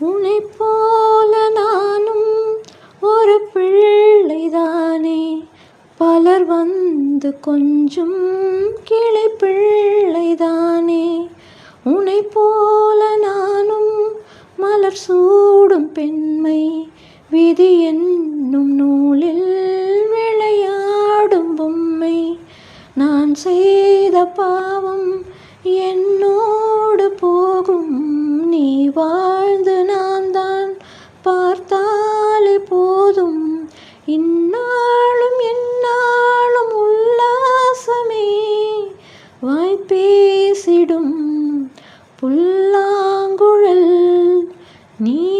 உன்னைப் போல நானும் ஒரு பிள்ளைதானே, பலர் வந்து கொஞ்சும் கிளை பிள்ளைதானே. உன்னைப் போல நானும் மலர் சூடும் பெண்மை, விதி என்னும் நூலில் விளையாடும் பொம்மை. நான் செய்த பாவம் என்னோடு போகும், நீ வாழ்ந்து நான் தான் பார்த்தாலே போதும். இந்நாளும் எந்நாளும் உல்லாசமே, வாய்ப்பேசிடும் புல்லாங்குழல் நீ.